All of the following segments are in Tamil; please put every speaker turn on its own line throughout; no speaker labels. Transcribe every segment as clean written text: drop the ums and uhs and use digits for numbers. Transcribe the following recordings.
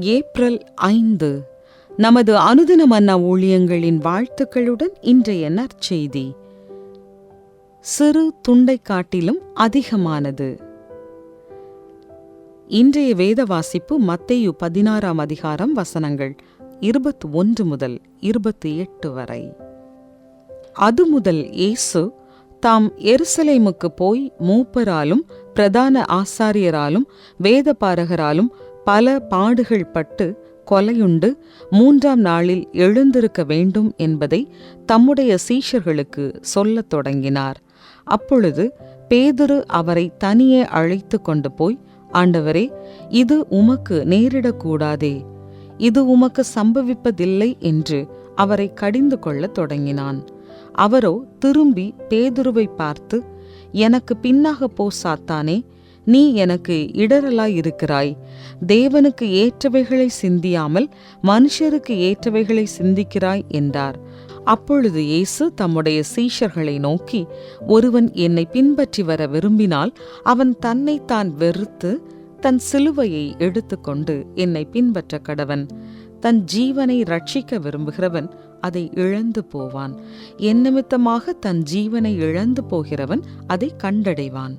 ஏப்ரல் 5 நமது அனுதின மன்னா ஊழியங்களின் வாழ்த்துக்களுடன் இன்றைய நற்செய்தி. சிறு துண்டை காட்டிலும் அதிகமானது. இன்றைய வேத வாசிப்பு மத்தேயு 16 அதிகாரம் வசனங்கள் 21 முதல் 28 வரை. அது முதல் இயேசு தாம் எருசலேமுக்கு போய் மூப்பராலும் பிரதான ஆசாரியராலும் வேதபாரகராலும் பல பாடுகள் பட்டு கொலையுண்டு 3ஆம் நாளில் எழுந்திருக்க வேண்டும் என்பதை தம்முடைய சீஷர்களுக்கு சொல்லத் தொடங்கினார். அப்பொழுது பேதுரு அவரை தனியே அழைத்து கொண்டு போய், ஆண்டவரே, இது உமக்கு நேரிடக்கூடாதே, இது உமக்கு சம்பவிப்பதில்லை என்று அவரை கடிந்து கொள்ளத் தொடங்கினான். அவரோ திரும்பி பேதுருவை பார்த்து, எனக்கு பின்னாக போ சாத்தானே, நீ எனக்கு இடரலாயிருக்கிறாய். தேவனுக்கு ஏற்றவைகளை சிந்தியாமல் மனுஷருக்கு ஏற்றவைகளை சிந்திக்கிறாய் என்றார். அப்பொழுது இயேசு தம்முடைய சீஷர்களை நோக்கி, ஒருவன் என்னை பின்பற்றி வர விரும்பினால் அவன் தன்னைத்தான் வெறுத்து தன் சிலுவையை எடுத்துக்கொண்டு என்னை பின்பற்ற கடவன். தன் ஜீவனை ரட்சிக்க விரும்புகிறவன் அதை இழந்து போவான். என் நிமித்தமாக தன் ஜீவனை இழந்து போகிறவன் அதை கண்டடைவான்.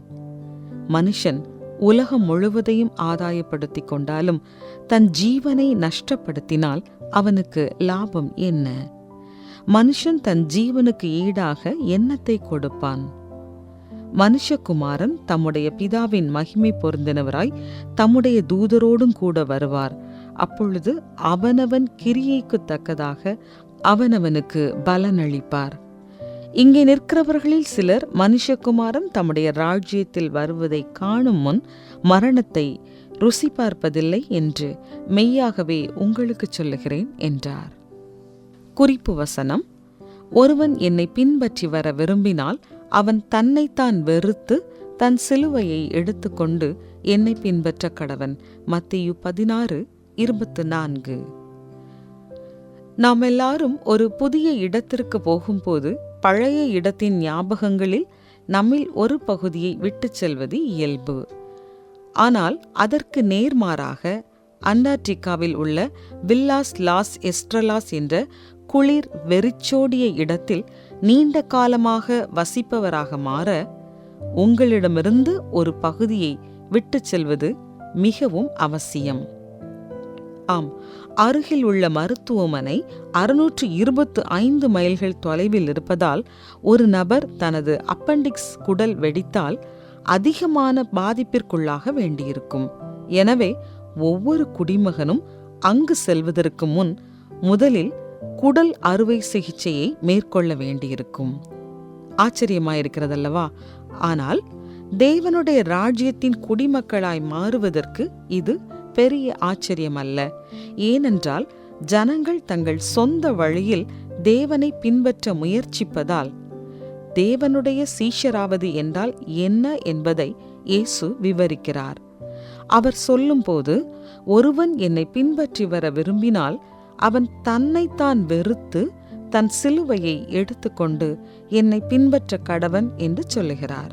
மனுஷன் உலகம் முழுவதையும் ஆதாயப்படுத்திக் கொண்டாலும் தன் ஜீவனை நஷ்டப்படுத்தினால் அவனுக்கு லாபம் என்ன? மனுஷன் தன் ஜீவனுக்கு ஈடாக என்னத்தை கொடுப்பான்? மனுஷகுமாரன் தம்முடைய பிதாவின் மகிமை பொருந்தினவராய் தம்முடைய தூதரோடும் கூட வருவார். அப்பொழுது அவனவன் கிரியைக்கு தக்கதாக அவனவனுக்கு பலனளிப்பார். இங்கே நிற்கிறவர்களில் சிலர் மனுஷகுமாரன் தம்முடைய ராஜ்யத்தில் வருவதை காணும் முன் மரணத்தை ருசி பார்ப்பதில்லை என்று மெய்யாகவே உங்களுக்கு சொல்லுகிறேன் என்றார். குறிப்பு வசனம்: ஒருவன் என்னை பின்பற்றி வர விரும்பினால் அவன் தன்னைத்தான் வெறுத்து தன் சிலுவையை எடுத்துக்கொண்டு என்னை பின்பற்ற கடவன். மத்தேயு 16:24. நாம் எல்லாரும் ஒரு புதிய இடத்திற்கு போகும்போது பழைய இடத்தின் ஞாபகங்களில் நம்மில் ஒரு பகுதியை விட்டுச் செல்வது இயல்பு. ஆனால் அதற்கு நேர்மாறாக அண்டார்டிகாவில் உள்ள வில்லாஸ் லாஸ் எஸ்ட்ரலாஸ் என்ற குளிர் வெறிச்சோடிய இடத்தில் நீண்ட காலமாக வசிப்பவராக மாற உங்களிடமிருந்து ஒரு பகுதியை விட்டுச் செல்வது மிகவும் அவசியம். ஆம், அருகில் உள்ள மருத்துவமனை 625 மைல்கள் தொலைவில் இருப்பதால் ஒரு நபர் தனது அப்பெண்டிக்ஸ் குடல் வெடித்தால் அதிகமான பாதிப்பிற்குள்ளாக வேண்டியிருக்கும். எனவே ஒவ்வொரு குடிமகனும் அங்கு செல்வதற்கு முன் முதலில் குடல் அறுவை சிகிச்சையை மேற்கொள்ள வேண்டியிருக்கும். ஆச்சரியமாயிருக்கிறதல்லவா? ஆனால் தேவனுடைய ராஜ்யத்தின் குடிமக்களாய் மாறுவதற்கு இது பெரிய ஆச்சரியம் அல்ல. ஏனென்றால் ஜனங்கள் தங்கள் சொந்த வழியில் தேவனை பின்பற்ற முயற்சிப்பதால் தேவனுடைய சீஷராவது என்றால் என்ன என்பதை இயேசு விவரிக்கிறார். அவர் சொல்லும்போது, ஒருவன் என்னை பின்பற்றி வர விரும்பினால் அவன் தன்னைத்தான் வெறுத்து தன் சிலுவையை எடுத்துக்கொண்டு என்னை பின்பற்ற கடவன் என்று சொல்லுகிறார்.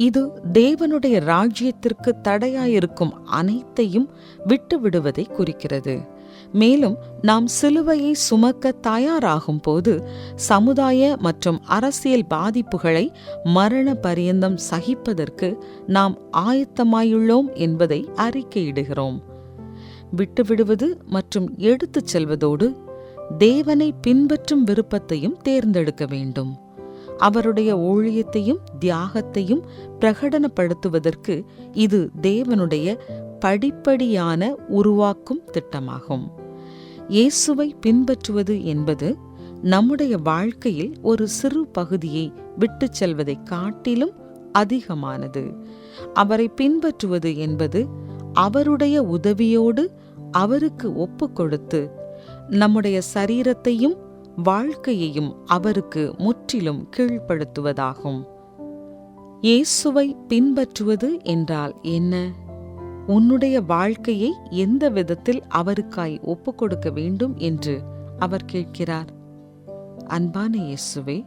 இது தேவனுடைய ராஜ்யத்திற்கு தடையாயிருக்கும் அனைத்தையும் விட்டுவிடுவதை குறிக்கிறது. மேலும் நாம் சிலுவையை சுமக்க தயாராகும் போது சமுதாய மற்றும் அரசியல் பாதிப்புகளை மரண பரியந்தம் சகிப்பதற்கு நாம் ஆயத்தமாயுள்ளோம் என்பதை அறிக்கையிடுகிறோம். விட்டுவிடுவது மற்றும் எடுத்துச் செல்வதோடு தேவனை பின்பற்றும் விருப்பத்தையும் தேர்ந்தெடுக்க வேண்டும். அவருடைய ஊழியத்தையும் தியாகத்தையும் பிரகடனப்படுத்துவதற்கு இது தேவனுடைய படிப்படியான உருவாக்கும் திட்டமாகும். இயேசுவை பின்பற்றுவது என்பது நம்முடைய வாழ்க்கையில் ஒரு சிறு பகுதியை விட்டுச் செல்வதை காட்டிலும் அதிகமானது. அவரை பின்பற்றுவது என்பது அவருடைய உதவியோடு அவருக்கு ஒப்பு கொடுத்து நம்முடைய சரீரத்தையும் வாழ்க்கையையும் அவருக்கு முற்றிலும் கீழ்ப்படுத்துவதாகும். இயேசுவை பின்பற்றுவது என்றால் என்ன? உன்னுடைய வாழ்க்கையை எந்த விதத்தில் அவருக்காய் ஒப்புக் கொடுக்க வேண்டும் என்று அவர் கேட்கிறார். அன்பான இயேசுவே,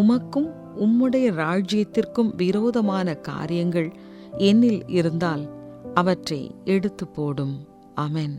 உமக்கும் உம்முடைய ராஜ்யத்திற்கும் விரோதமான காரியங்கள் என்னில் இருந்தால் அவற்றை எடுத்து போடும். ஆமென்.